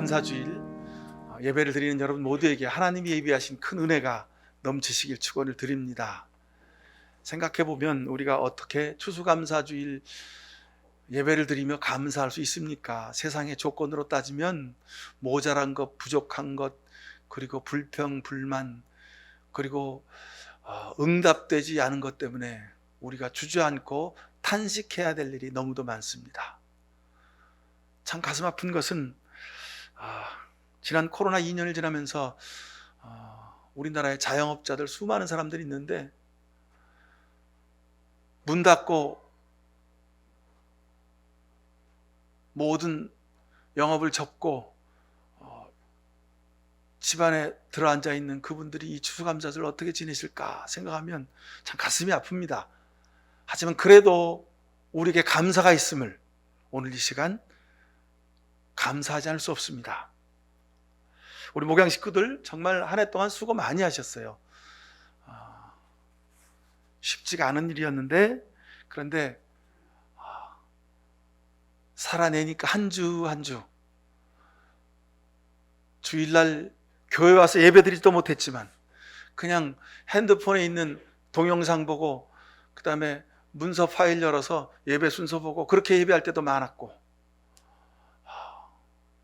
추수감사주일 예배를 드리는 여러분 모두에게 하나님이 예비하신 큰 은혜가 넘치시길 축원을 드립니다. 생각해보면 우리가 어떻게 추수감사주일 예배를 드리며 감사할 수 있습니까? 세상의 조건으로 따지면 모자란 것, 부족한 것, 그리고 불평, 불만, 그리고 응답되지 않은 것 때문에 우리가 주저앉고 탄식해야 될 일이 너무도 많습니다. 참 가슴 아픈 것은 지난 코로나 2년을 지나면서 우리나라의 자영업자들 수많은 사람들이 있는데 문 닫고 모든 영업을 접고 집안에 들어앉아 있는 그분들이 이 추수감사절을 어떻게 지내실까 생각하면 참 가슴이 아픕니다. 하지만 그래도 우리에게 감사가 있음을 오늘 이 시간 감사하지 않을 수 없습니다. 우리 목양 식구들 정말 한 해 동안 수고 많이 하셨어요. 쉽지가 않은 일이었는데 그런데 살아내니까 한 주 한 주 주일날 교회 와서 예배드리지도 못했지만 그냥 핸드폰에 있는 동영상 보고 그 다음에 문서 파일 열어서 예배 순서 보고 그렇게 예배할 때도 많았고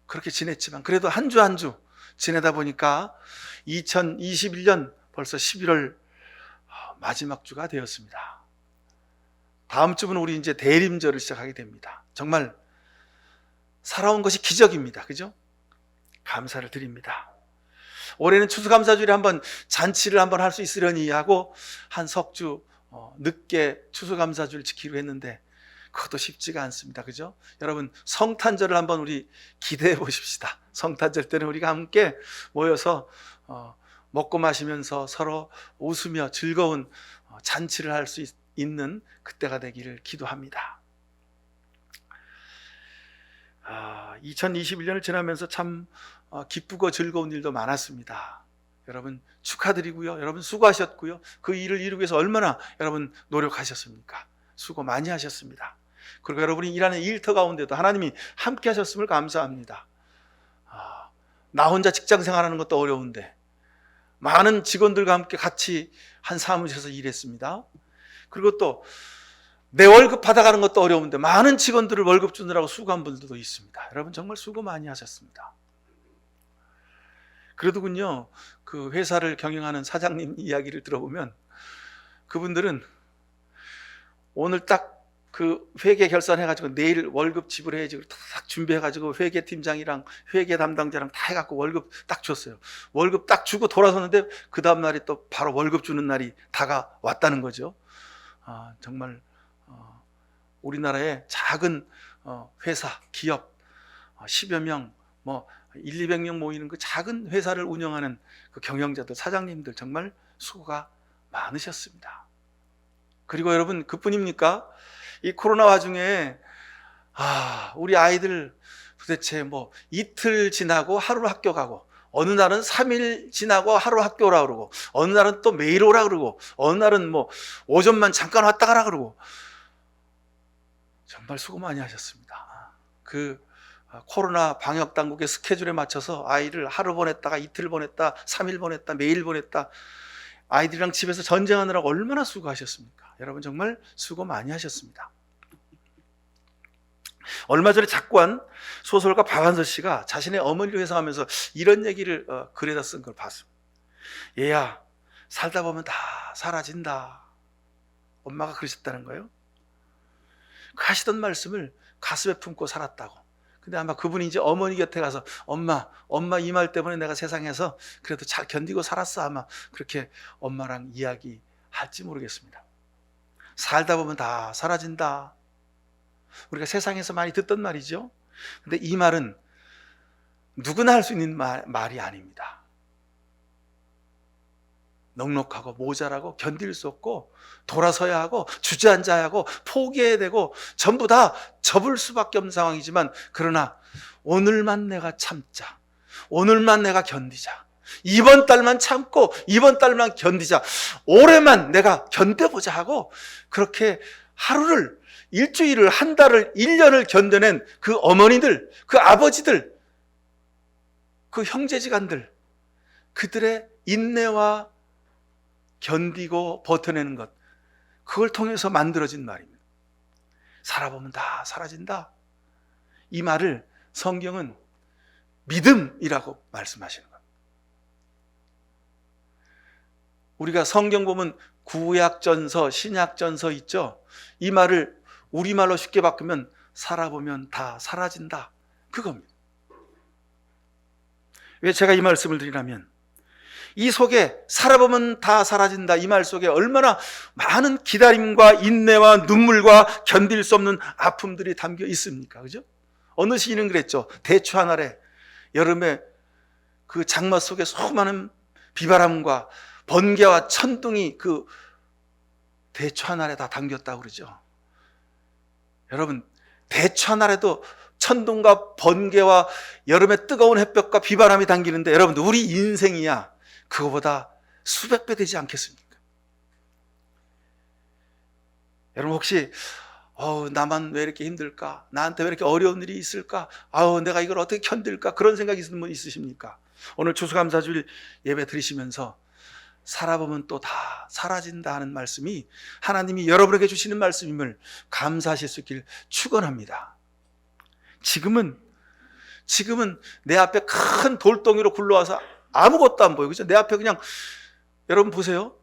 그렇게 지냈지만 그래도 한 주 한 주 지내다 보니까 2021년 벌써 11월 마지막 주가 되었습니다. 다음 주면 우리 이제 대림절을 시작하게 됩니다. 정말 살아온 것이 기적입니다. 그죠? 감사를 드립니다. 올해는 추수감사주일에 한번 잔치를 한번 할 수 있으려니 하고 한 석주 늦게 추수감사주를 지키기로 했는데 그것도 쉽지가 않습니다. 그죠? 여러분 성탄절을 한번 우리 기대해 보십시다. 성탄절 때는 우리가 함께 모여서 먹고 마시면서 서로 웃으며 즐거운 잔치를 할 수 있는 그때가 되기를 기도합니다. 2021년을 지나면서 참 기쁘고 즐거운 일도 많았습니다. 여러분 축하드리고요. 여러분 수고하셨고요. 그 일을 이루기 위해서 얼마나 여러분 노력하셨습니까? 수고 많이 하셨습니다. 그리고 여러분이 일하는 일터 가운데도 하나님이 함께 하셨음을 감사합니다. 나 혼자 직장 생활하는 것도 어려운데 많은 직원들과 함께 같이 한 사무실에서 일했습니다. 그리고 또 내 월급 받아가는 것도 어려운데 많은 직원들을 월급 주느라고 수고한 분들도 있습니다. 여러분 정말 수고 많이 하셨습니다. 그래도군요, 그 회사를 경영하는 사장님 이야기를 들어보면 그분들은 오늘 딱 그 회계 결산해가지고 내일 월급 지불해야지 딱 준비해가지고 회계팀장이랑 회계 담당자랑 다 해갖고 월급 딱 줬어요. 월급 딱 주고 돌아섰는데 그 다음날이 또 바로 월급 주는 날이 다가왔다는 거죠. 정말 우리나라의 작은 회사, 기업 10여 명, 1, 200명 모이는 그 작은 회사를 운영하는 그 경영자들, 사장님들 정말 수고가 많으셨습니다. 그리고 여러분 그뿐입니까? 이 코로나 와중에 우리 아이들 도대체 이틀 지나고 하루 학교 가고 어느 날은 3일 지나고 하루 학교 오라 그러고 어느 날은 또 매일 오라 그러고 어느 날은 오전만 잠깐 왔다 가라 그러고 정말 수고 많이 하셨습니다. 그 코로나 방역 당국의 스케줄에 맞춰서 아이를 하루 보냈다가 이틀 보냈다 3일 보냈다 매일 보냈다 아이들이랑 집에서 전쟁하느라고 얼마나 수고하셨습니까? 여러분 정말 수고 많이 하셨습니다. 얼마 전에 작관 소설가 박한서 씨가 자신의 어머니를 회상하면서 이런 얘기를 글에다 쓴 걸 봤습니다. 얘야 살다 보면 다 사라진다. 엄마가 그러셨다는 거예요. 그 하시던 말씀을 가슴에 품고 살았다고. 근데 아마 그분이 이제 어머니 곁에 가서 엄마 이 말 때문에 내가 세상에서 그래도 잘 견디고 살았어 아마 그렇게 엄마랑 이야기할지 모르겠습니다. 살다 보면 다 사라진다. 우리가 세상에서 많이 듣던 말이죠. 근데 이 말은 누구나 할 수 있는 말이 아닙니다. 넉넉하고 모자라고 견딜 수 없고 돌아서야 하고 주저앉아야 하고 포기해야 되고 전부 다 접을 수밖에 없는 상황이지만 그러나 오늘만 내가 참자. 오늘만 내가 견디자. 이번 달만 참고 이번 달만 견디자. 올해만 내가 견뎌보자 하고 그렇게 하루를 일주일을 한 달을 1년을 견뎌낸 그 어머니들 그 아버지들 그 형제지간들, 그들의 인내와 견디고 버텨내는 것, 그걸 통해서 만들어진 말입니다. 살아보면 다 사라진다. 이 말을 성경은 믿음이라고 말씀하시는 거예요. 우리가 성경 보면 구약전서, 신약전서 있죠. 이 말을 우리말로 쉽게 바꾸면 살아보면 다 사라진다. 그겁니다. 왜 제가 이 말씀을 드리냐면, 이 속에 살아보면 다 사라진다 이 말 속에 얼마나 많은 기다림과 인내와 눈물과 견딜 수 없는 아픔들이 담겨 있습니까? 그죠? 어느 시인은 그랬죠. 대추 한 알에 여름에 그 장마 속에 수많은 비바람과 번개와 천둥이 그 대추 한 알에 다 담겼다고 그러죠. 여러분, 대추 한 알에도 천둥과 번개와 여름의 뜨거운 햇볕과 비바람이 당기는데, 여러분들 우리 인생이야 그거보다 수백 배 되지 않겠습니까? 여러분 혹시 나만 왜 이렇게 힘들까? 나한테 왜 이렇게 어려운 일이 있을까? 내가 이걸 어떻게 견딜까? 그런 생각이 있는 분 있으십니까? 오늘 추수감사주일 예배 드리시면서 살아보면 또 다 사라진다 하는 말씀이 하나님이 여러분에게 주시는 말씀임을 감사하실 수 있길 축원합니다. 지금은 내 앞에 큰 돌덩이로 굴러와서 아무것도 안 보여. 그죠? 내 앞에 그냥, 여러분 보세요.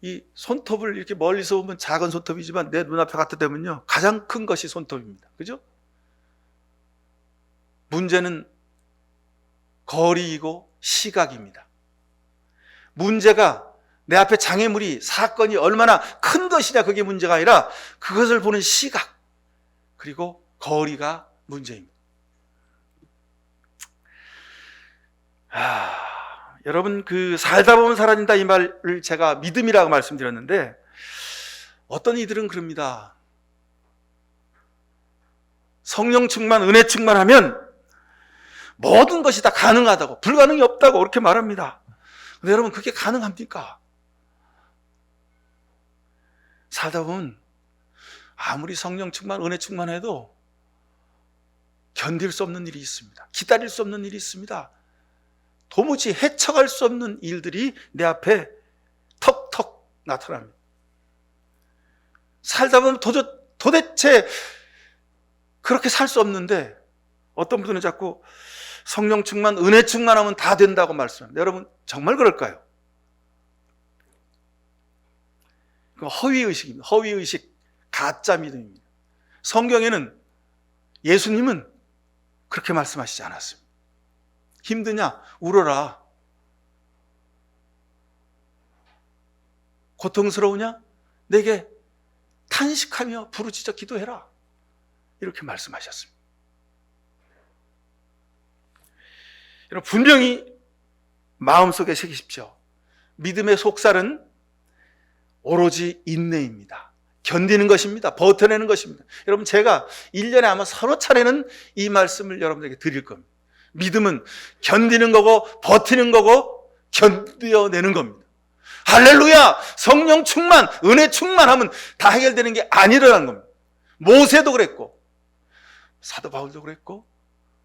이 손톱을 이렇게 멀리서 보면 작은 손톱이지만 내 눈앞에 갖다 대면요, 가장 큰 것이 손톱입니다. 그죠? 문제는 거리이고 시각입니다. 문제가 내 앞에 장애물이, 사건이 얼마나 큰 것이냐, 그게 문제가 아니라 그것을 보는 시각, 그리고 거리가 문제입니다. 여러분, 그 살다 보면 사라진다 이 말을 제가 믿음이라고 말씀드렸는데, 어떤 이들은 그럽니다. 성령 충만, 은혜 충만하면 모든 것이 다 가능하다고, 불가능이 없다고 그렇게 말합니다. 근데 여러분, 그게 가능합니까? 살다 보면 아무리 성령 충만, 은혜 충만해도 견딜 수 없는 일이 있습니다. 기다릴 수 없는 일이 있습니다. 도무지 헤쳐갈 수 없는 일들이 내 앞에 턱턱 나타납니다. 살다 보면 도대체 그렇게 살 수 없는데, 어떤 분들은 자꾸 성령 충만, 은혜 충만하면 다 된다고 말씀합니다. 여러분, 정말 그럴까요? 그 허위의식입니다. 허위의식, 가짜 믿음입니다. 성경에는, 예수님은 그렇게 말씀하시지 않았습니다. 힘드냐? 울어라. 고통스러우냐? 내게 탄식하며 부르짖어 기도해라. 이렇게 말씀하셨습니다. 여러분, 분명히 마음속에 새기십시오. 믿음의 속살은 오로지 인내입니다. 견디는 것입니다. 버텨내는 것입니다. 여러분, 제가 1년에 아마 서너 차례는 이 말씀을 여러분들에게 드릴 겁니다. 믿음은 견디는 거고 버티는 거고 견뎌내는 겁니다. 할렐루야! 성령 충만, 은혜 충만하면 다 해결되는 게 아니라는 겁니다. 모세도 그랬고 사도 바울도 그랬고,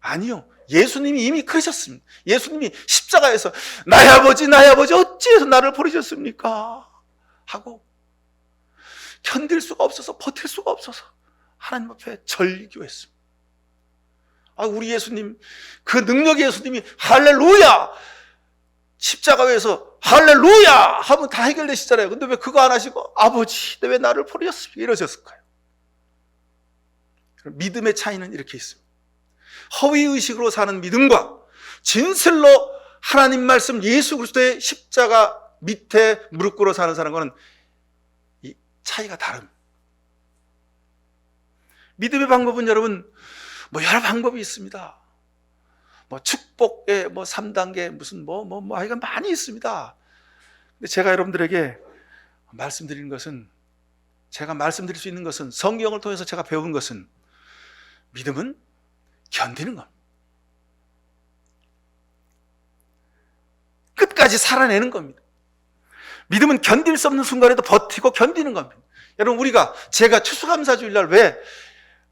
아니요, 예수님이 이미 그러셨습니다. 예수님이 십자가에서 나의 아버지 어찌해서 나를 버리셨습니까? 하고 견딜 수가 없어서, 버틸 수가 없어서 하나님 앞에 절규했습니다. 우리 예수님, 그 능력의 예수님이 할렐루야! 십자가에서 할렐루야! 하면 다 해결되시잖아요. 근데 왜 그거 안 하시고 아버지, 왜 나를 버리셨습니까? 이러셨을까요? 믿음의 차이는 이렇게 있습니다. 허위의식으로 사는 믿음과 진실로 하나님 말씀, 예수 그리스도의 십자가 밑에 무릎 꿇어 사는 사람과는 이 차이가 다릅니다. 믿음의 방법은 여러분, 여러 방법이 있습니다. 축복의 3단계 무슨 하여간 많이 있습니다. 근데 제가 여러분들에게 말씀드리는 것은, 제가 말씀드릴 수 있는 것은, 성경을 통해서 제가 배운 것은, 믿음은 견디는 겁니다. 끝까지 살아내는 겁니다. 믿음은 견딜 수 없는 순간에도 버티고 견디는 겁니다. 여러분, 제가 추수감사주일날 왜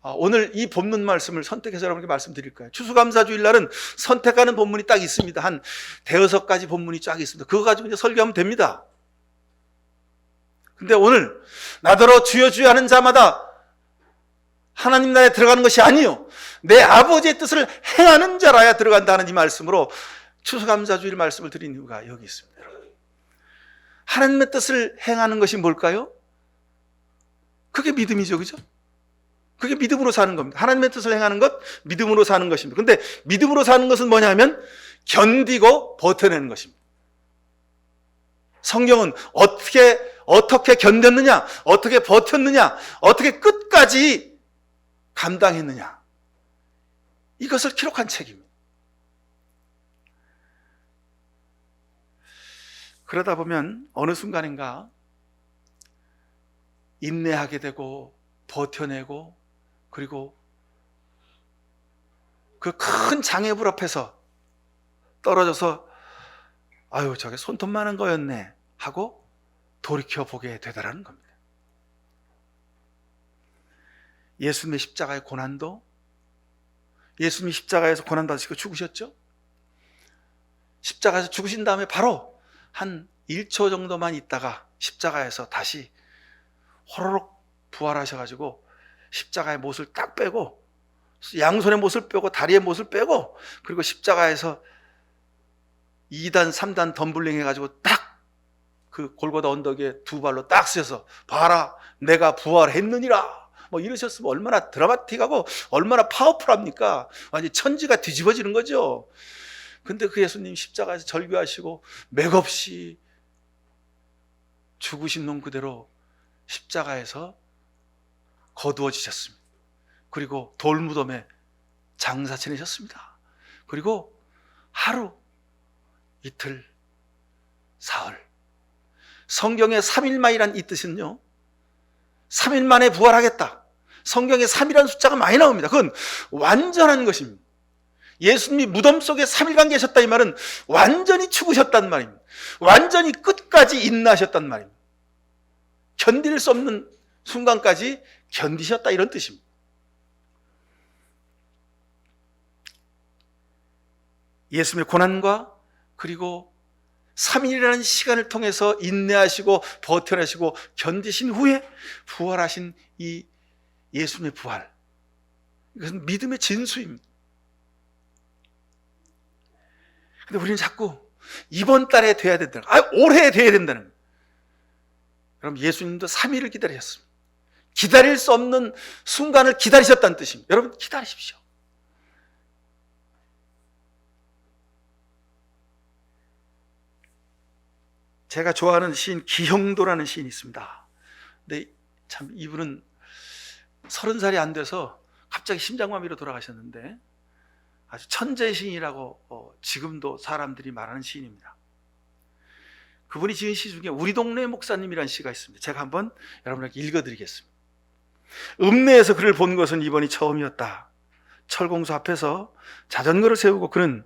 오늘 이 본문 말씀을 선택해서 여러분께 말씀드릴 거예요. 추수감사주일날은 선택하는 본문이 딱 있습니다. 한 대여섯 가지 본문이 쫙 있습니다. 그거 가지고 이제 설교하면 됩니다. 근데 오늘 나더러 주여 주여 하는 자마다 하나님 나라에 들어가는 것이 아니요 내 아버지의 뜻을 행하는 자라야 들어간다는 이 말씀으로 추수감사주일 말씀을 드린 이유가 여기 있습니다. 하나님의 뜻을 행하는 것이 뭘까요? 그게 믿음이죠, 그죠? 그게 믿음으로 사는 겁니다. 하나님의 뜻을 행하는 것, 믿음으로 사는 것입니다. 근데 믿음으로 사는 것은 뭐냐면 견디고 버텨내는 것입니다. 성경은 어떻게 견뎠느냐, 어떻게 버텼느냐, 어떻게 끝까지 감당했느냐, 이것을 기록한 책입니다. 그러다 보면 어느 순간인가 인내하게 되고 버텨내고, 그리고 그 큰 장애물 앞에서 떨어져서 아유 저게 손톱 많은 거였네 하고 돌이켜보게 되더라는 겁니다. 예수님의 십자가의 고난도, 예수님이 십자가에서 고난받으시고 죽으셨죠? 십자가에서 죽으신 다음에 바로 한 1초 정도만 있다가 십자가에서 다시 호로록 부활하셔가지고 십자가의 못을 딱 빼고, 양손의 못을 빼고 다리의 못을 빼고, 그리고 십자가에서 2단 3단 덤블링 해가지고 딱 그 골고다 언덕에 두 발로 딱 쓰셔서 봐라 내가 부활했느니라 뭐 이러셨으면 얼마나 드라마틱하고 얼마나 파워풀합니까? 완전히 천지가 뒤집어지는 거죠. 근데 그 예수님 십자가에서 절규하시고 맥없이 죽으신 놈 그대로 십자가에서 거두어지셨습니다. 그리고 돌무덤에 장사 지내셨습니다. 그리고 하루, 이틀, 사흘. 성경의 3일만이란 이 뜻은요, 3일 만에 부활하겠다. 성경에 3이라는 숫자가 많이 나옵니다. 그건 완전한 것입니다. 예수님이 무덤 속에 3일간 계셨다 이 말은 완전히 죽으셨단 말입니다. 완전히 끝까지 인내하셨단 말입니다. 견딜 수 없는 순간까지 견디셨다 이런 뜻입니다. 예수님의 고난과 그리고 3일이라는 시간을 통해서 인내하시고 버텨내시고 견디신 후에 부활하신 이 예수님의 부활, 이것은 믿음의 진수입니다. 근데 우리는 자꾸 이번 달에 돼야 된다는 거예요. 올해 돼야 된다는 거예요. 여러분 예수님도 3일을 기다리셨습니다. 기다릴 수 없는 순간을 기다리셨다는 뜻입니다. 여러분 기다리십시오. 제가 좋아하는 시인 기형도라는 시인이 있습니다. 근데 참 이분은 30살이 안 돼서 갑자기 심장마비로 돌아가셨는데 아주 천재 시인이라고 지금도 사람들이 말하는 시인입니다. 그분이 지은 시 중에 우리 동네 목사님이라는 시가 있습니다. 제가 한번 여러분에게 읽어드리겠습니다. 읍내에서 그를 본 것은 이번이 처음이었다. 철공소 앞에서 자전거를 세우고 그는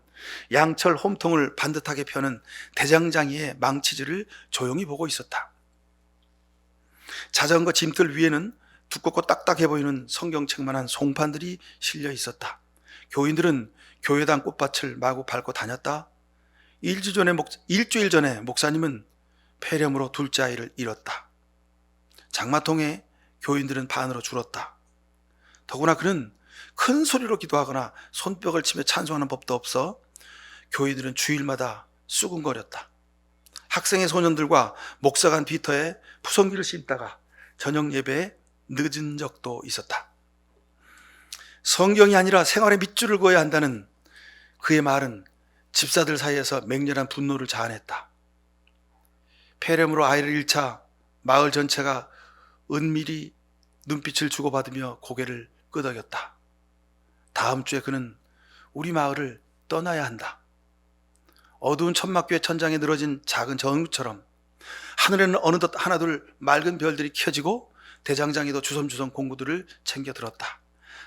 양철 홈통을 반듯하게 펴는 대장장이의 망치질을 조용히 보고 있었다. 자전거 짐틀 위에는 두껍고 딱딱해 보이는 성경책만한 송판들이 실려 있었다. 교인들은 교회당 꽃밭을 마구 밟고 다녔다. 일주일 전에 목사님은 폐렴으로 둘째 아이를 잃었다. 장마통에 교인들은 반으로 줄었다. 더구나 그는 큰 소리로 기도하거나 손뼉을 치며 찬송하는 법도 없어 교인들은 주일마다 수군거렸다. 학생의 소년들과 목사간 비터에 푸성기를 심다가 저녁 예배에 늦은 적도 있었다. 성경이 아니라 생활의 밑줄을 그어야 한다는 그의 말은 집사들 사이에서 맹렬한 분노를 자아냈다. 폐렴으로 아이를 잃자 마을 전체가 은밀히 눈빛을 주고받으며 고개를 끄덕였다. 다음 주에 그는 우리 마을을 떠나야 한다. 어두운 천막교의 천장에 늘어진 작은 정우처럼 하늘에는 어느덧 하나둘 맑은 별들이 켜지고 대장장이도 주섬주섬 공구들을 챙겨 들었다.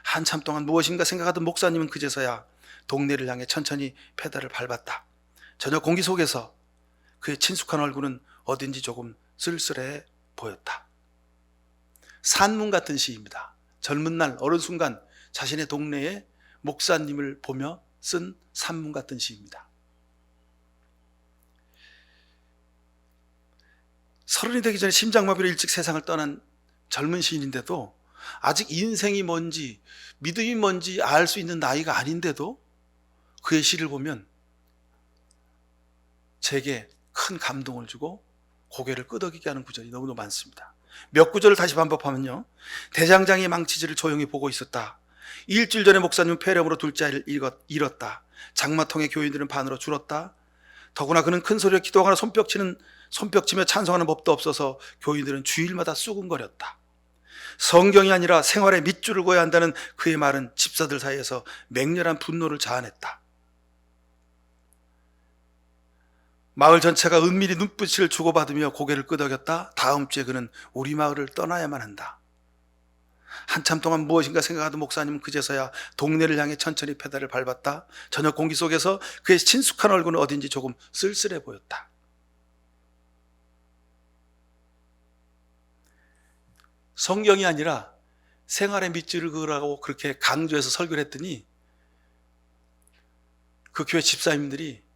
한참 동안 무엇인가 생각하던 목사님은 그제서야 동네를 향해 천천히 페달을 밟았다. 저녁 공기 속에서 그의 친숙한 얼굴은 어딘지 조금 쓸쓸해 보였다. 산문 같은 시입니다. 젊은 날 어느 순간 자신의 동네에 목사님을 보며 쓴 산문 같은 시입니다. 30이 되기 전에 심장마비로 일찍 세상을 떠난 젊은 시인인데도 아직 인생이 뭔지 믿음이 뭔지 알 수 있는 나이가 아닌데도 그의 시를 보면 제게 큰 감동을 주고 고개를 끄덕이게 하는 구절이 너무너무 많습니다. 몇 구절을 다시 반복하면요. 대장장이 망치질을 조용히 보고 있었다. 일주일 전에 목사님은 폐렴으로 둘째 아이를 잃었다. 장마통의 교인들은 반으로 줄었다. 더구나 그는 큰 소리로 기도하거나 손뼉치며 찬송하는 법도 없어서 교인들은 주일마다 쑥은거렸다. 성경이 아니라 생활의 밑줄을 그어야 한다는 그의 말은 집사들 사이에서 맹렬한 분노를 자아냈다. 마을 전체가 은밀히 눈빛을 주고받으며 고개를 끄덕였다. 다음 주에 그는 우리 마을을 떠나야만 한다. 한참 동안 무엇인가 생각하던 목사님은 그제서야 동네를 향해 천천히 페달을 밟았다. 저녁 공기 속에서 그의 친숙한 얼굴은 어딘지 조금 쓸쓸해 보였다. 성경이 아니라 생활의 밑줄을 그으라고 그렇게 강조해서 설교를 했더니 그 교회 집사님들이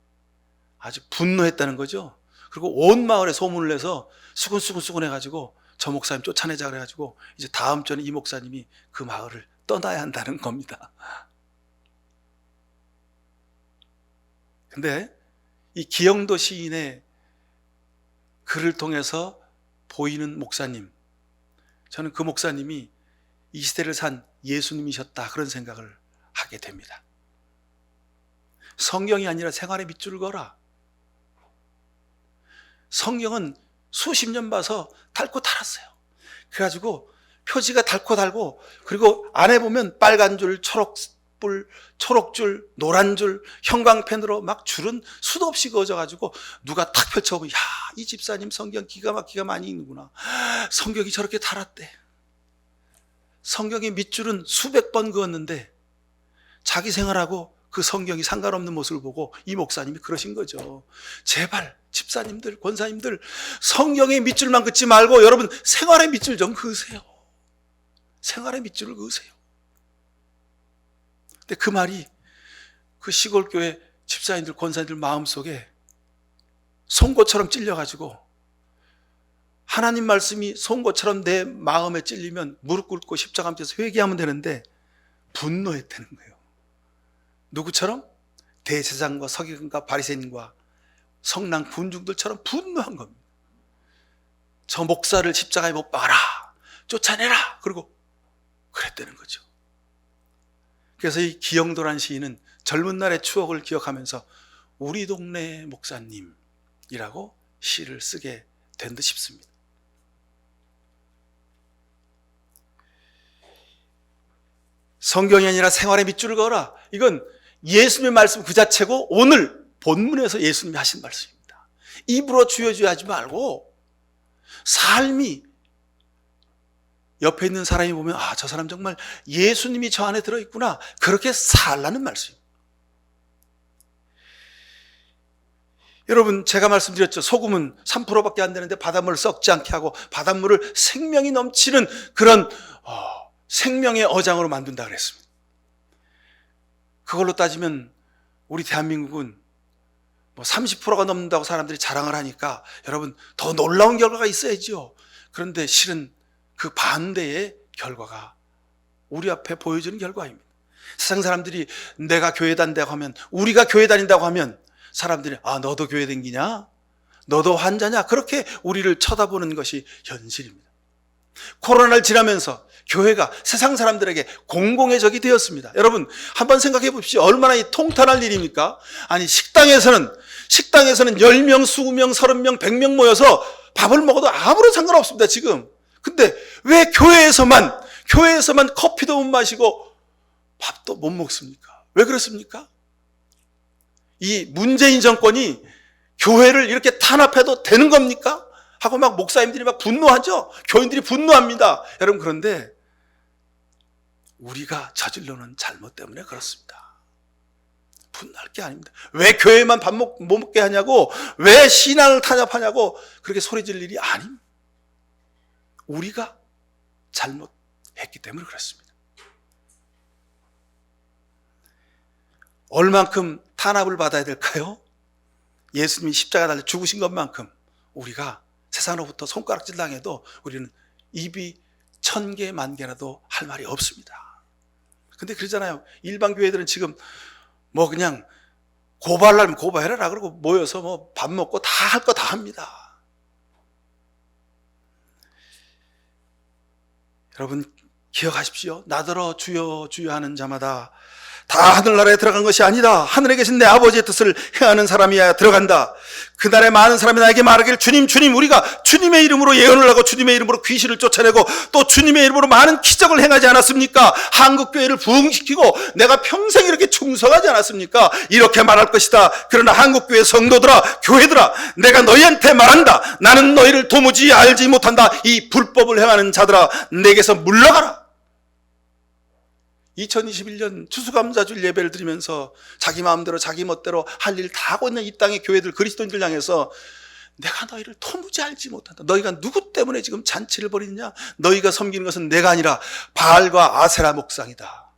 아주 분노했다는 거죠. 그리고 온 마을에 소문을 내서 수근수근 해가지고 저 목사님 쫓아내자 그래가지고 이제 다음 주에는 이 목사님이 그 마을을 떠나야 한다는 겁니다. 근데 이 기영도 시인의 글을 통해서 보이는 목사님, 저는 그 목사님이 이 시대를 산 예수님이셨다 그런 생각을 하게 됩니다. 성경이 아니라 생활의 밑줄을 그어라. 성경은 수십 년 봐서 닳고 닳았어요. 그래가지고 표지가 닳고 달고 그리고 안에 보면 빨간 줄, 초록줄, 노란 줄, 형광펜으로 막 줄은 수도 없이 그어져가지고 누가 탁 펼쳐보면 야, 이 집사님 성경 기가 막히게 많이 읽는구나. 성경이 저렇게 닳았대. 성경의 밑줄은 수백 번 그었는데 자기 생활하고 그 성경이 상관없는 모습을 보고 이 목사님이 그러신 거죠. 제발 집사님들, 권사님들 성경의 밑줄만 긋지 말고 여러분 생활의 밑줄 좀 그으세요. 생활의 밑줄을 그으세요. 근데 그 말이 그 시골교회 집사님들, 권사님들 마음속에 송곳처럼 찔려가지고 하나님 말씀이 송곳처럼 내 마음에 찔리면 무릎 꿇고 십자가 앞에서 회개하면 되는데 분노했다는 거예요. 누구처럼? 대제사장과 서기관과 바리새인과 성난 군중들처럼 분노한 겁니다. 저 목사를 십자가에 못 박아라, 쫓아내라, 그리고 그랬다는 거죠. 그래서 이 기영도란 시인은 젊은 날의 추억을 기억하면서 우리 동네 목사님이라고 시를 쓰게 된 듯 싶습니다. 성경이 아니라 생활의 밑줄을 그어라. 이건 예수님의 말씀 그 자체고 오늘 본문에서 예수님이 하신 말씀입니다. 입으로 주여주여 하지 말고 삶이 옆에 있는 사람이 보면 아, 저 사람 정말 예수님이 저 안에 들어있구나. 그렇게 살라는 말씀입니다. 여러분 제가 말씀드렸죠. 소금은 3%밖에 안 되는데 바닷물을 썩지 않게 하고 바닷물을 생명이 넘치는 그런 생명의 어장으로 만든다 그랬습니다. 그걸로 따지면 우리 대한민국은 뭐 30%가 넘는다고 사람들이 자랑을 하니까 여러분 더 놀라운 결과가 있어야죠. 그런데 실은 그 반대의 결과가 우리 앞에 보여주는 결과입니다. 세상 사람들이 내가 교회 다닌다고 하면, 우리가 교회 다닌다고 하면 사람들이 아, 너도 교회 다니냐? 너도 환자냐? 그렇게 우리를 쳐다보는 것이 현실입니다. 코로나를 지나면서 교회가 세상 사람들에게 공공의 적이 되었습니다. 여러분 한번 생각해 보십시오. 얼마나 이 통탄할 일입니까? 아니 식당에서는 10명, 20명, 30명, 100명 모여서 밥을 먹어도 아무런 상관없습니다 지금. 근데 왜 교회에서만 커피도 못 마시고 밥도 못 먹습니까? 왜 그렇습니까? 이 문재인 정권이 교회를 이렇게 탄압해도 되는 겁니까? 하고 막 목사님들이 막 분노하죠. 교인들이 분노합니다. 여러분 그런데 우리가 저질러놓은 잘못 때문에 그렇습니다. 분노할 게 아닙니다. 왜 교회만 밥 못 먹게 하냐고, 왜 신앙을 탄압하냐고 그렇게 소리 지를 일이 아닙니다. 우리가 잘못했기 했기 때문에 그렇습니다. 얼만큼 탄압을 받아야 될까요? 예수님이 십자가 달려 죽으신 것만큼 우리가 세상으로부터 손가락질 당해도 우리는 입이 1000개, 10,000개라도 할 말이 없습니다. 근데 그러잖아요. 일반 교회들은 지금 뭐 그냥 고발하면 고발해라 그러고 모여서 뭐 밥 먹고 다 할 거 다 합니다. 여러분 기억하십시오. 나더러 주여 주여 하는 자마다 다 하늘나라에 들어간 것이 아니다. 하늘에 계신 내 아버지의 뜻을 행하는 사람이야 들어간다. 그날에 많은 사람이 나에게 말하길 주님 주님 우리가 주님의 이름으로 예언을 하고 주님의 이름으로 귀신을 쫓아내고 또 주님의 이름으로 많은 기적을 행하지 않았습니까? 한국교회를 부흥시키고 내가 평생 이렇게 충성하지 않았습니까? 이렇게 말할 것이다. 그러나 한국교회 성도들아 교회들아 내가 너희한테 말한다. 나는 너희를 도무지 알지 못한다. 이 불법을 행하는 자들아 내게서 물러가라. 2021년 추수감사주일 예배를 드리면서 자기 마음대로 자기 멋대로 할 일 다 하고 있는 이 땅의 교회들 그리스도인들 향해서 내가 너희를 도무지 알지 못한다. 너희가 누구 때문에 지금 잔치를 벌이느냐? 너희가 섬기는 것은 내가 아니라 바알과 아세라 목상이다.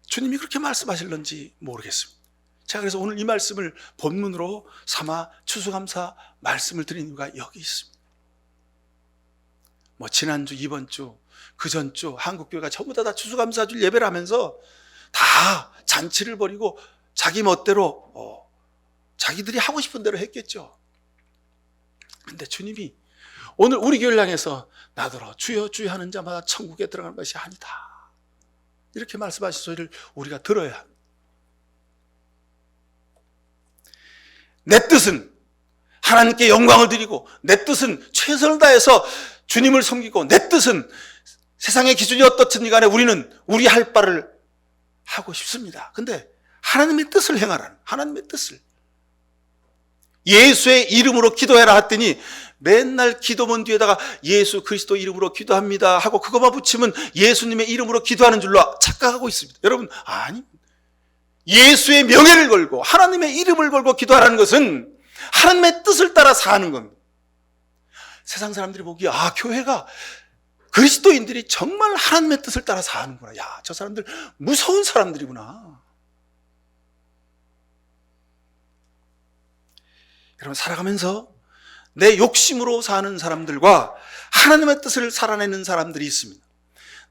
주님이 그렇게 말씀하실런지 모르겠습니다. 제가 그래서 오늘 이 말씀을 본문으로 삼아 추수감사 말씀을 드리는 이유가 여기 있습니다. 뭐 지난주 이번 주 그 전주 한국교회가 전부 다 추수감사주일 예배를 하면서 다 잔치를 벌이고 자기 멋대로 자기들이 하고 싶은 대로 했겠죠. 근데 주님이 오늘 우리 교회를 향해서 나더러 주여 주여 하는 자마다 천국에 들어가는 것이 아니다. 이렇게 말씀하신 소리를 우리가 들어야 합니다. 내 뜻은 하나님께 영광을 드리고 내 뜻은 최선을 다해서 주님을 섬기고 내 뜻은 세상의 기준이 어떻든지 간에 우리는 우리 할 바를 하고 싶습니다. 근데 하나님의 뜻을 행하라는 하나님의 뜻을 예수의 이름으로 기도해라 했더니 맨날 기도문 뒤에다가 예수 그리스도 이름으로 기도합니다 하고 그것만 붙이면 예수님의 이름으로 기도하는 줄로 착각하고 있습니다. 여러분 아니 예수의 명예를 걸고 하나님의 이름을 걸고 기도하라는 것은 하나님의 뜻을 따라 사는 겁니다. 세상 사람들이 보기에 교회가 그리스도인들이 정말 하나님의 뜻을 따라 사는구나. 야, 저 사람들 무서운 사람들이구나. 여러분 살아가면서 내 욕심으로 사는 사람들과 하나님의 뜻을 살아내는 사람들이 있습니다.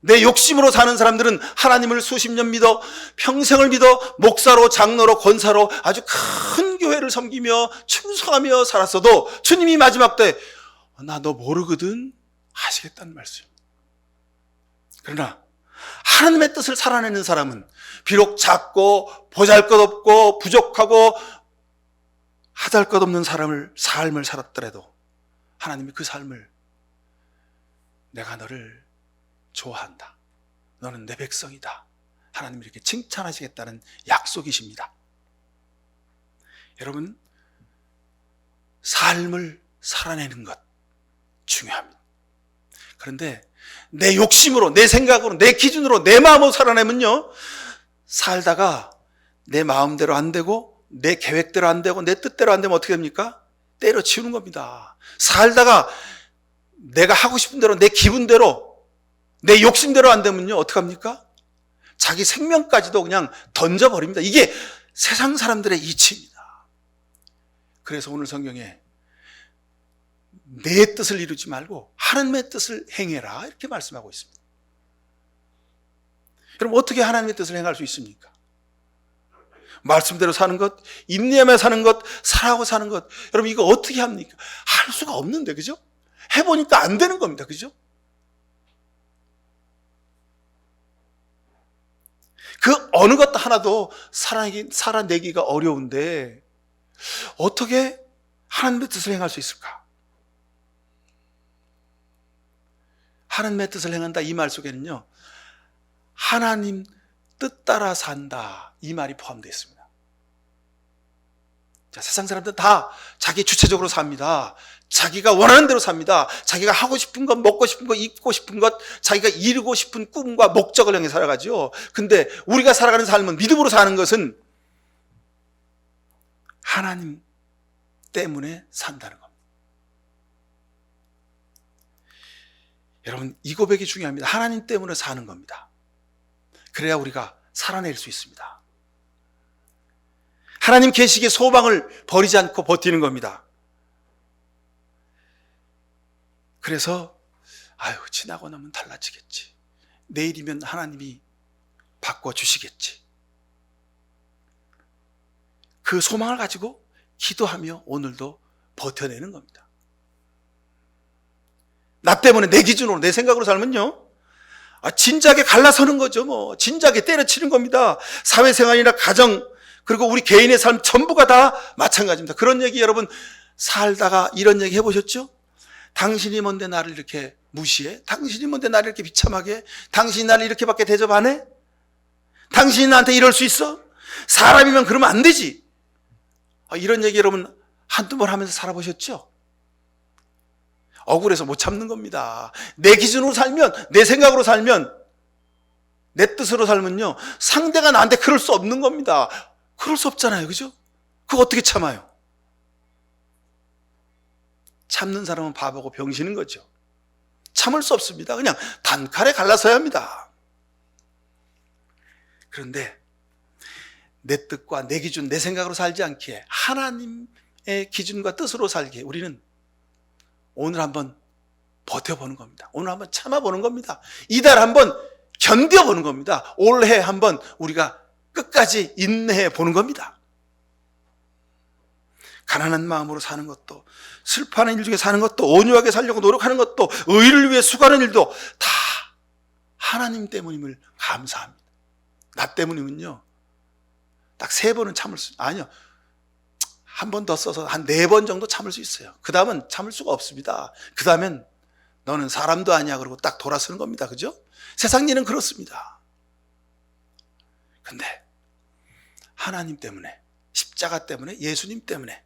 내 욕심으로 사는 사람들은 하나님을 수십 년 믿어 평생을 믿어 목사로 장로로 권사로 아주 큰 교회를 섬기며 충성하며 살았어도 주님이 마지막 때 나 너 모르거든 하시겠다는 말씀. 그러나 하나님의 뜻을 살아내는 사람은 비록 작고 보잘것없고 부족하고 하잘것없는 삶을 살았더라도 하나님이 그 삶을 내가 너를 좋아한다. 너는 내 백성이다. 하나님이 이렇게 칭찬하시겠다는 약속이십니다. 여러분 삶을 살아내는 것 중요합니다. 그런데 내 욕심으로 내 생각으로 내 기준으로 내 마음으로 살아내면요 살다가 내 마음대로 안 되고 내 계획대로 안 되고 내 뜻대로 안 되면 어떻게 됩니까? 때려치우는 겁니다. 살다가 내가 하고 싶은 대로 내 기분대로 내 욕심대로 안 되면요 어떡합니까? 자기 생명까지도 그냥 던져버립니다. 이게 세상 사람들의 이치입니다. 그래서 오늘 성경에 내 뜻을 이루지 말고 하나님의 뜻을 행해라 이렇게 말씀하고 있습니다. 그럼 어떻게 하나님의 뜻을 행할 수 있습니까? 말씀대로 사는 것, 인내하며 사는 것, 사랑하고 사는 것. 여러분 이거 어떻게 합니까? 할 수가 없는데 그죠? 해보니까 안 되는 겁니다. 그죠? 그 어느 것도 하나도 살아내기가 어려운데 어떻게 하나님의 뜻을 행할 수 있을까? 하나님의 뜻을 행한다 이 말 속에는요 하나님 뜻 따라 산다 이 말이 포함되어 있습니다. 자, 세상 사람들은 다 자기 주체적으로 삽니다. 자기가 원하는 대로 삽니다. 자기가 하고 싶은 것, 먹고 싶은 것, 입고 싶은 것, 자기가 이루고 싶은 꿈과 목적을 향해 살아가죠. 근데 우리가 살아가는 삶은 믿음으로 사는 것은 하나님 때문에 산다는 겁니다. 여러분, 이 고백이 중요합니다. 하나님 때문에 사는 겁니다. 그래야 우리가 살아낼 수 있습니다. 하나님 계시기에 소망을 버리지 않고 버티는 겁니다. 그래서 지나고 나면 달라지겠지. 내일이면 하나님이 바꿔주시겠지. 그 소망을 가지고 기도하며 오늘도 버텨내는 겁니다. 나 때문에 내 기준으로 내 생각으로 살면요, 진작에 갈라서는 거죠. 진작에 때려치는 겁니다. 사회생활이나 가정, 그리고 우리 개인의 삶 전부가 다 마찬가지입니다. 그런 얘기 여러분 살다가 이런 얘기 해보셨죠? 당신이 뭔데 나를 이렇게 무시해? 당신이 뭔데 나를 이렇게 비참하게 해? 당신이 나를 이렇게밖에 대접 안 해? 당신이 나한테 이럴 수 있어? 사람이면 그러면 안 되지. 이런 얘기 여러분 한두 번 하면서 살아보셨죠? 억울해서 못 참는 겁니다. 내 기준으로 살면, 내 생각으로 살면, 내 뜻으로 살면요, 상대가 나한테 그럴 수 없는 겁니다. 그럴 수 없잖아요. 그죠? 그거 어떻게 참아요? 참는 사람은 바보고 병신인 거죠. 참을 수 없습니다. 그냥 단칼에 갈라서야 합니다. 그런데 내 뜻과 내 기준, 내 생각으로 살지 않기에 하나님의 기준과 뜻으로 살기에 우리는 오늘 한번 버텨보는 겁니다. 오늘 한번 참아보는 겁니다. 이달 한번 견뎌보는 겁니다. 올해 한번 우리가 끝까지 인내해 보는 겁니다. 가난한 마음으로 사는 것도, 슬퍼하는 일 중에 사는 것도, 온유하게 살려고 노력하는 것도, 의를 위해 수고하는 일도 다 하나님 때문임을 감사합니다. 나 때문이면요, 딱 3번은 참을 수, 아니요, 한 번 더 써서 한 4번 정도 참을 수 있어요. 그 다음은 참을 수가 없습니다. 그 다음엔 너는 사람도 아니야 그러고 딱 돌아서는 겁니다. 그죠? 세상 일은 그렇습니다. 근데 하나님 때문에, 십자가 때문에, 예수님 때문에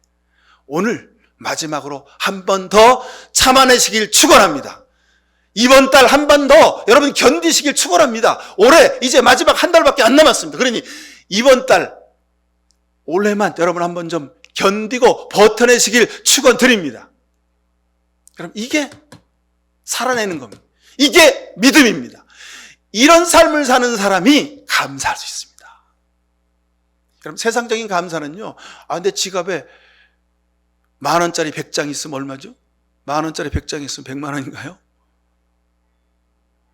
오늘 마지막으로 한 번 더 참아내시길 축원합니다. 이번 달 한 번 더 여러분 견디시길 축원합니다. 올해 이제 마지막 한 달밖에 안 남았습니다. 그러니 이번 달 올해만 여러분 한 번 좀 견디고 버텨내시길 축원드립니다. 그럼 이게 살아내는 겁니다. 이게 믿음입니다. 이런 삶을 사는 사람이 감사할 수 있습니다. 그럼 세상적인 감사는요, 내 지갑에 10,000원짜리 100장 있으면 얼마죠? 10,000원짜리 100장 있으면 100만 원인가요?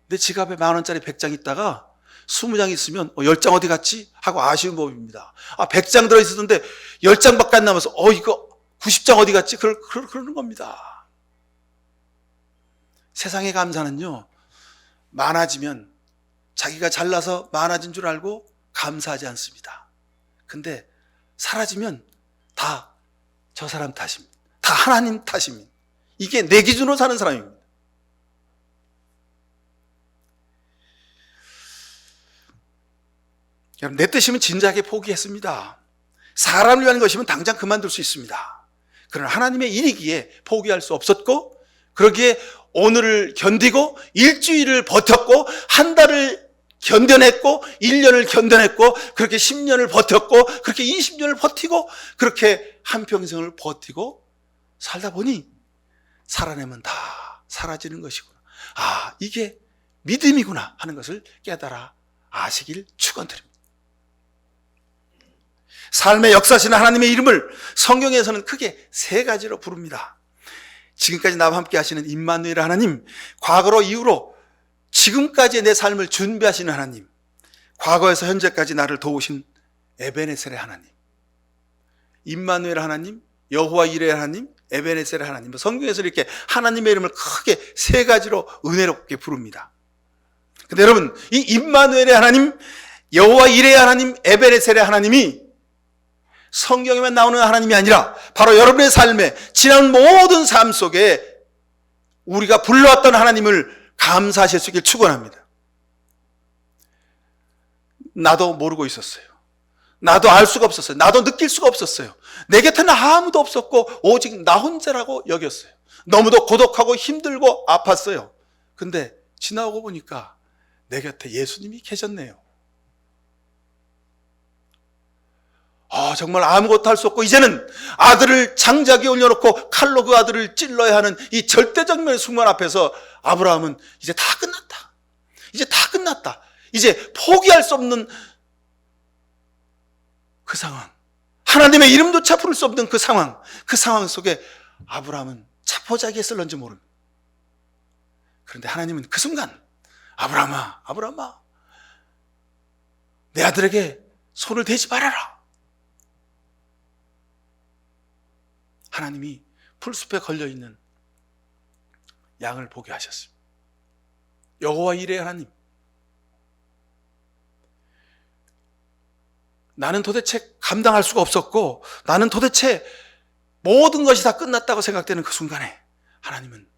내 지갑에 10,000원짜리 100장 있다가 20장 있으면 10장 어디 갔지? 하고 아쉬운 법입니다. 100장 들어있었는데 10장밖에 안 남아서 이거 90장 어디 갔지? 그러는 겁니다. 세상의 감사는요, 많아지면 자기가 잘나서 많아진 줄 알고 감사하지 않습니다. 근데 사라지면 다 저 사람 탓입니다. 다 하나님 탓입니다. 이게 내 기준으로 사는 사람입니다. 여러분, 내 뜻이면 진작에 포기했습니다. 사람을 위한 것이면 당장 그만둘 수 있습니다. 그러나 하나님의 일이기에 포기할 수 없었고, 그러기에 오늘을 견디고 일주일을 버텼고, 한 달을 견뎌냈고, 1년을 견뎌냈고, 그렇게 10년을 버텼고, 그렇게 20년을 버티고, 그렇게 한평생을 버티고 살다 보니 살아내면 다 사라지는 것이구나. 이게 믿음이구나 하는 것을 깨달아 아시길 축원드립니다. 삶의 역사시는 하나님의 이름을 성경에서는 크게 3가지로 부릅니다. 지금까지 나와 함께 하시는 임마누엘 하나님, 과거로 이후로 지금까지의 내 삶을 준비하시는 하나님, 과거에서 현재까지 나를 도우신 에베네셀의 하나님, 임마누엘 하나님, 여호와 이레 하나님, 에베네셀의 하나님, 성경에서 이렇게 하나님의 이름을 크게 3가지로 은혜롭게 부릅니다. 근데 여러분, 이 임마누엘의 하나님, 여호와 이레 하나님, 에베네셀의 하나님이 성경에만 나오는 하나님이 아니라 바로 여러분의 삶에 지난 모든 삶 속에 우리가 불러왔던 하나님을 감사하실 수 있길 축원합니다. 나도 모르고 있었어요. 나도 알 수가 없었어요. 나도 느낄 수가 없었어요. 내 곁에는 아무도 없었고 오직 나 혼자라고 여겼어요. 너무도 고독하고 힘들고 아팠어요. 근데 지나오고 보니까 내 곁에 예수님이 계셨네요. 정말 아무것도 할 수 없고 이제는 아들을 장작에 올려놓고 칼로 그 아들을 찔러야 하는 이 절대적인 순간 앞에서 아브라함은 이제 다 끝났다. 이제 다 끝났다. 이제 포기할 수 없는 그 상황, 하나님의 이름조차 부를 수 없는 그 상황 속에 아브라함은 자포자기에 쓸런지 모릅니다. 그런데 하나님은 그 순간 아브라함아, 아브라함아, 내 아들에게 손을 대지 말아라. 하나님이 풀숲에 걸려있는 양을 보게 하셨습니다. 여호와 이레 하나님, 나는 도대체 감당할 수가 없었고 나는 도대체 모든 것이 다 끝났다고 생각되는 그 순간에 하나님은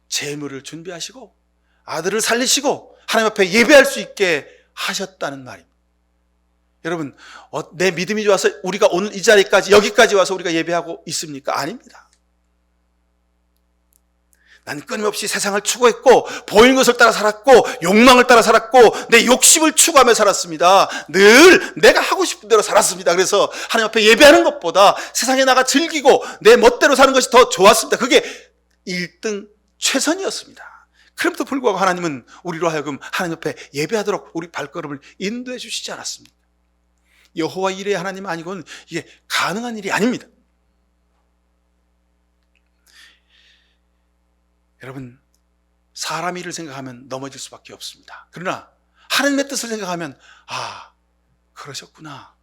제물을 준비하시고 아들을 살리시고 하나님 앞에 예배할 수 있게 하셨다는 말입니다. 여러분, 내 믿음이 좋아서 우리가 오늘 이 자리까지, 여기까지 와서 우리가 예배하고 있습니까? 아닙니다. 난 끊임없이 세상을 추구했고 보이는 것을 따라 살았고 욕망을 따라 살았고 내 욕심을 추구하며 살았습니다. 늘 내가 하고 싶은 대로 살았습니다. 그래서 하나님 앞에 예배하는 것보다 세상에 나가 즐기고 내 멋대로 사는 것이 더 좋았습니다. 그게 1등 최선이었습니다. 그럼에도 불구하고 하나님은 우리로 하여금 하나님 앞에 예배하도록 우리 발걸음을 인도해 주시지 않았습니다. 여호와 이레 하나님 아니고는 이게 가능한 일이 아닙니다. 여러분, 사람 일을 생각하면 넘어질 수밖에 없습니다. 그러나 하나님의 뜻을 생각하면 그러셨구나,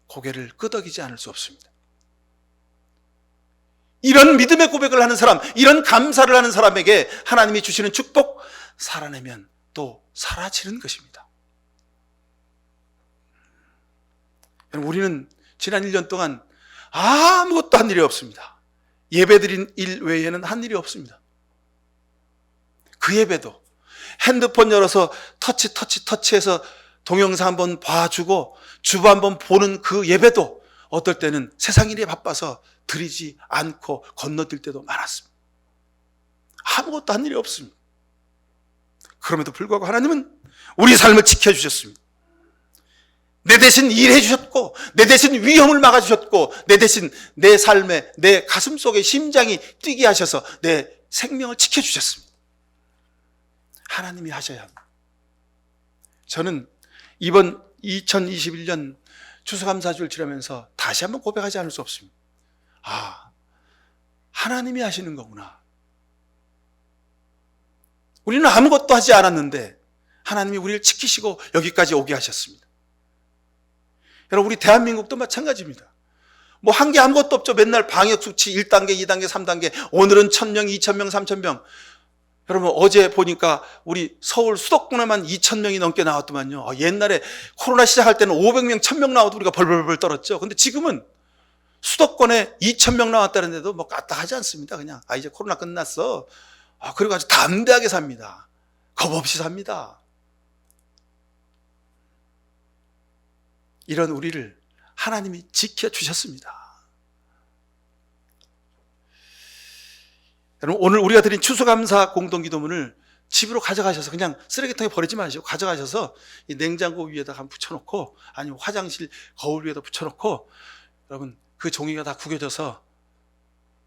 고개를 끄덕이지 않을 수 없습니다. 이런 믿음의 고백을 하는 사람, 이런 감사를 하는 사람에게 하나님이 주시는 축복, 살아내면 또 사라지는 것입니다. 우리는 지난 1년 동안 아무것도 한 일이 없습니다. 예배드린 일 외에는 한 일이 없습니다. 그 예배도 핸드폰 열어서 터치해서 동영상 한번 봐주고 주보 한번 보는 그 예배도 어떨 때는 세상 일에 바빠서 드리지 않고 건너뛸 때도 많았습니다. 아무것도 한 일이 없습니다. 그럼에도 불구하고 하나님은 우리 삶을 지켜주셨습니다. 내 대신 일해 주셨고 내 대신 위험을 막아주셨고 내 대신 내 삶에 내 가슴 속에 심장이 뛰게 하셔서 내 생명을 지켜주셨습니다. 하나님이 하셔야 합니다. 저는 이번 2021년 추수감사주를 지나면서 다시 한번 고백하지 않을 수 없습니다. 하나님이 하시는 거구나. 우리는 아무것도 하지 않았는데 하나님이 우리를 지키시고 여기까지 오게 하셨습니다. 여러분, 우리 대한민국도 마찬가지입니다. 뭐 한 게 아무것도 없죠. 맨날 방역수치 1단계, 2단계, 3단계, 오늘은 1000명, 2000명, 3000명. 여러분, 어제 보니까 우리 서울 수도권에만 2000명이 넘게 나왔더만요. 옛날에 코로나 시작할 때는 500명, 1000명 나와도 우리가 벌벌벌 떨었죠. 근데 지금은 수도권에 2000명 나왔다는데도 뭐 까딱하지 않습니다. 그냥 이제 코로나 끝났어. 그리고 아주 담대하게 삽니다. 겁 없이 삽니다. 이런 우리를 하나님이 지켜주셨습니다. 여러분, 오늘 우리가 드린 추수감사 공동기도문을 집으로 가져가셔서 그냥 쓰레기통에 버리지 마시고 가져가셔서 이 냉장고 위에다 한번 붙여놓고 아니면 화장실 거울 위에다 붙여놓고 여러분 그 종이가 다 구겨져서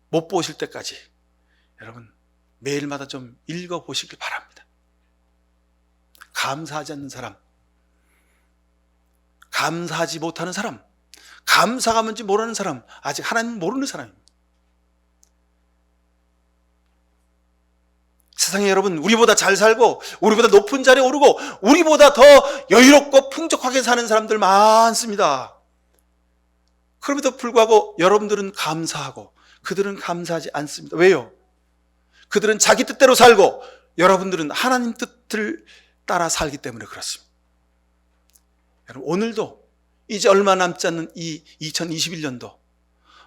못 보실 때까지 여러분 매일마다 좀 읽어보시길 바랍니다. 감사하지 않는 사람, 감사하지 못하는 사람, 감사가 뭔지 모르는 사람, 아직 하나님 모르는 사람입니다. 세상에 여러분, 우리보다 잘 살고 우리보다 높은 자리에 오르고 우리보다 더 여유롭고 풍족하게 사는 사람들 많습니다. 그럼에도 불구하고 여러분들은 감사하고 그들은 감사하지 않습니다. 왜요? 그들은 자기 뜻대로 살고 여러분들은 하나님 뜻을 따라 살기 때문에 그렇습니다. 여러분, 오늘도 이제 얼마 남지 않는 이 2021년도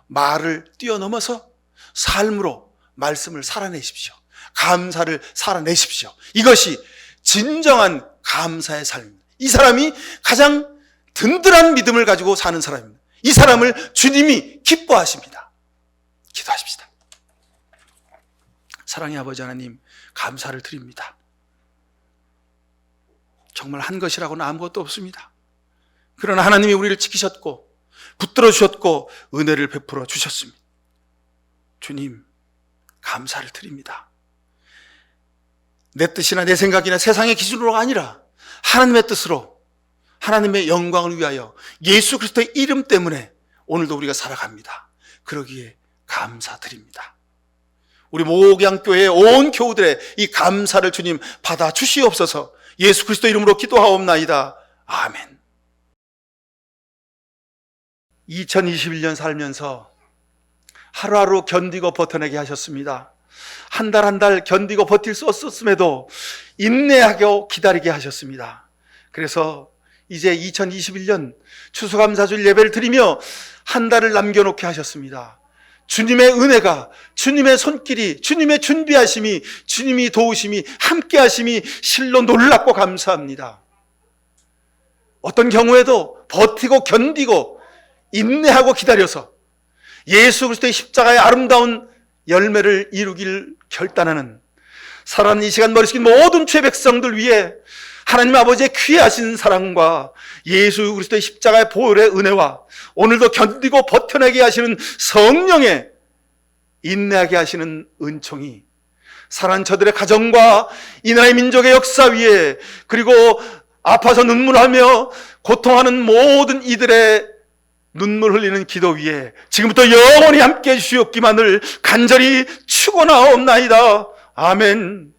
말을 뛰어넘어서 삶으로 말씀을 살아내십시오. 감사를 살아내십시오. 이것이 진정한 감사의 삶입니다. 이 사람이 가장 든든한 믿음을 가지고 사는 사람입니다. 이 사람을 주님이 기뻐하십니다. 기도하십시다. 사랑의 아버지 하나님, 감사를 드립니다. 정말 한 것이라고는 아무것도 없습니다. 그러나 하나님이 우리를 지키셨고 붙들어 주셨고 은혜를 베풀어 주셨습니다. 주님, 감사를 드립니다. 내 뜻이나 내 생각이나 세상의 기준으로가 아니라 하나님의 뜻으로, 하나님의 영광을 위하여 예수 그리스도의 이름 때문에 오늘도 우리가 살아갑니다. 그러기에 감사드립니다. 우리 목양교회의 온 교우들의 이 감사를 주님 받아 주시옵소서. 예수 그리스도 이름으로 기도하옵나이다. 아멘. 2021년 살면서 하루하루 견디고 버텨내게 하셨습니다. 한 달 한 달 견디고 버틸 수 없었음에도 인내하고 기다리게 하셨습니다. 그래서 이제 2021년 추수감사주일 예배를 드리며 한 달을 남겨놓게 하셨습니다. 주님의 은혜가, 주님의 손길이, 주님의 준비하심이, 주님이 도우심이, 함께하심이 실로 놀랍고 감사합니다. 어떤 경우에도 버티고 견디고 인내하고 기다려서 예수 그리스도의 십자가의 아름다운 열매를 이루길 결단하는 살아가는 이 시간 머리 숙인 모든 죄 백성들 위해 하나님 아버지의 귀하신 사랑과 예수 그리스도의 십자가의 보혈의 은혜와 오늘도 견디고 버텨내게 하시는 성령의 인내하게 하시는 은총이 살아난 저들의 가정과 이 나라의 민족의 역사 위에, 그리고 아파서 눈물하며 고통하는 모든 이들의 눈물 흘리는 기도 위에 지금부터 영원히 함께해 주시옵기만을 간절히 축원하옵나이다. 아멘.